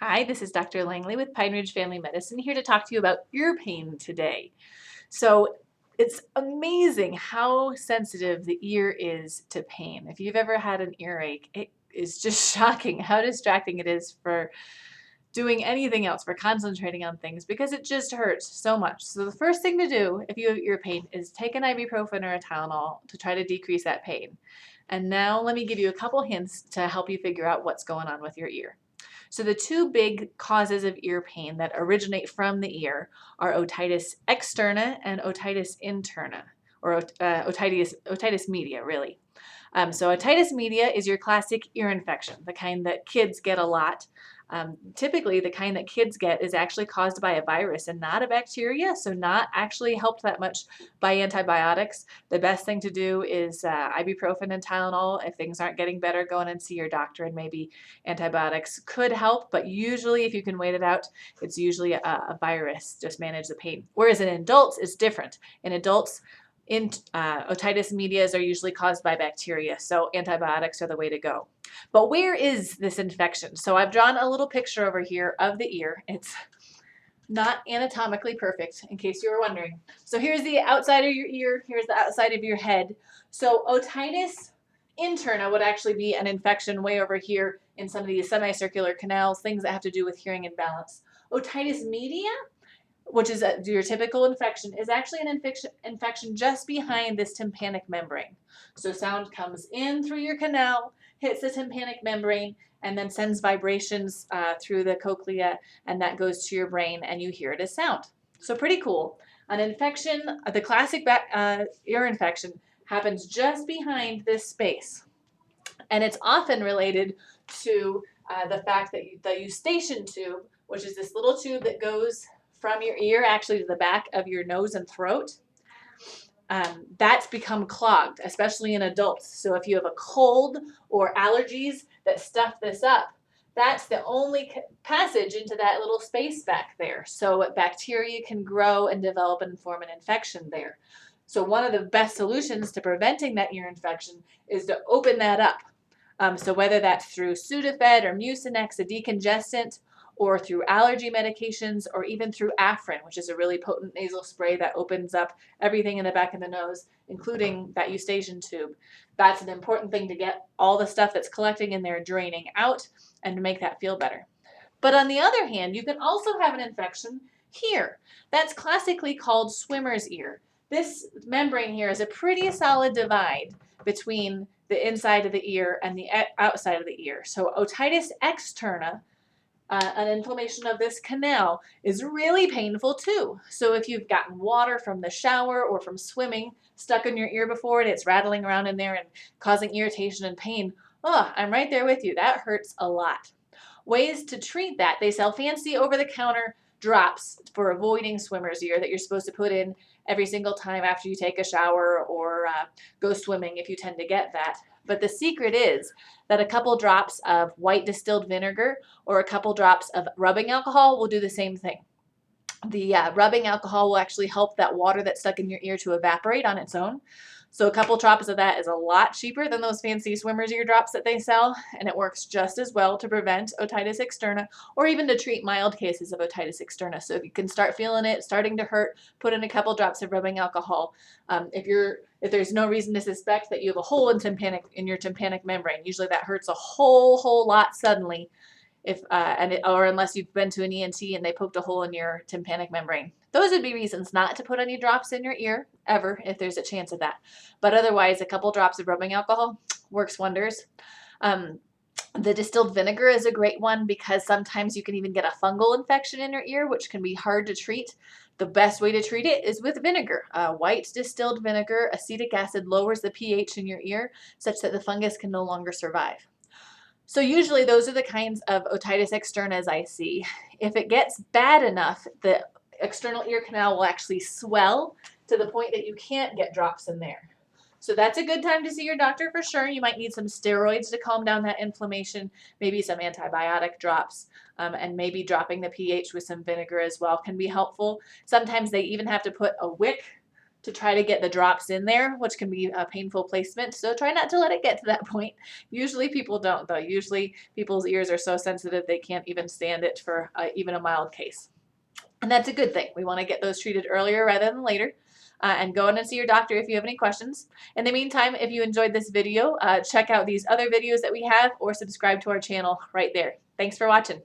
Hi, this is Dr. Langley with Pine Ridge Family Medicine here to talk to you about ear pain today. So, it's amazing how sensitive the ear is to pain. If you've ever had an earache, it is just shocking how distracting it is for doing anything else, for concentrating on things, because it just hurts so much. So, the first thing to do if you have ear pain is take an ibuprofen or a Tylenol to try to decrease that pain. And now, let me give you a couple hints to help you figure out what's going on with your ear. So the two big causes of ear pain that originate from the ear are otitis externa and otitis interna, or otitis media, really. So otitis media is your classic ear infection, the kind that kids get a lot. Typically, the kind that kids get is actually caused by a virus and not a bacteria, so not actually helped that much by antibiotics. The best thing to do is ibuprofen and Tylenol. If things aren't getting better, go in and see your doctor, and maybe antibiotics could help, but usually if you can wait it out, it's usually a virus. Just manage the pain. Whereas in adults, it's different. In adults, otitis medias are usually caused by bacteria, so antibiotics are the way to go. But where is this infection? So I've drawn a little picture over here of the ear. It's not anatomically perfect, in case you were wondering. So here's the outside of your ear, here's the outside of your head. So otitis interna would actually be an infection way over here in some of these semicircular canals, things that have to do with hearing and balance. Otitis media, which is your typical infection, is actually an infection just behind this tympanic membrane. So sound comes in through your canal, hits the tympanic membrane, and then sends vibrations through the cochlea, and that goes to your brain, and you hear it as sound. So pretty cool. An infection, the classic ear infection, happens just behind this space. And it's often related to the fact that the eustachian tube, which is this little tube that goes from your ear actually to the back of your nose and throat, that's become clogged, especially in adults. So if you have a cold or allergies that stuff this up, that's the only passage into that little space back there. So bacteria can grow and develop and form an infection there. So one of the best solutions to preventing that ear infection is to open that up. So whether that's through Sudafed or Mucinex, a decongestant, or through allergy medications, or even through Afrin, which is a really potent nasal spray that opens up everything in the back of the nose, including that eustachian tube. That's an important thing to get all the stuff that's collecting in there draining out and to make that feel better. But on the other hand, you can also have an infection here. That's classically called swimmer's ear. This membrane here is a pretty solid divide between the inside of the ear and the outside of the ear. So otitis externa, an inflammation of this canal, is really painful too. So if you've gotten water from the shower or from swimming stuck in your ear before and it's rattling around in there and causing irritation and pain, oh, I'm right there with you. That hurts a lot. Ways to treat that: they sell fancy over-the-counter drops for avoiding swimmer's ear that you're supposed to put in every single time after you take a shower or go swimming if you tend to get that. But the secret is that a couple drops of white distilled vinegar or a couple drops of rubbing alcohol will do the same thing. The rubbing alcohol will actually help that water that's stuck in your ear to evaporate on its own. So a couple drops of that is a lot cheaper than those fancy swimmer's ear drops that they sell, and it works just as well to prevent otitis externa or even to treat mild cases of otitis externa. So if you can start feeling it starting to hurt, put in a couple drops of rubbing alcohol. If there's no reason to suspect that you have a hole in your tympanic membrane, usually that hurts a whole lot suddenly. Or unless you've been to an ENT and they poked a hole in your tympanic membrane. Those would be reasons not to put any drops in your ear, ever, if there's a chance of that. But otherwise, a couple drops of rubbing alcohol works wonders. The distilled vinegar is a great one because sometimes you can even get a fungal infection in your ear, which can be hard to treat. The best way to treat it is with vinegar. White distilled vinegar, acetic acid, lowers the pH in your ear such that the fungus can no longer survive. So usually those are the kinds of otitis externas I see. If it gets bad enough, the external ear canal will actually swell to the point that you can't get drops in there. So that's a good time to see your doctor for sure. You might need some steroids to calm down that inflammation, maybe some antibiotic drops, and maybe dropping the pH with some vinegar as well can be helpful. Sometimes they even have to put a wick to try to get the drops in there, which can be a painful placement. So try not to let it get to that point. Usually people don't though. Usually people's ears are so sensitive they can't even stand it for even a mild case. And that's a good thing. We want to get those treated earlier rather than later. And go in and see your doctor if you have any questions. In the meantime, if you enjoyed this video, check out these other videos that we have or subscribe to our channel right there. Thanks for watching.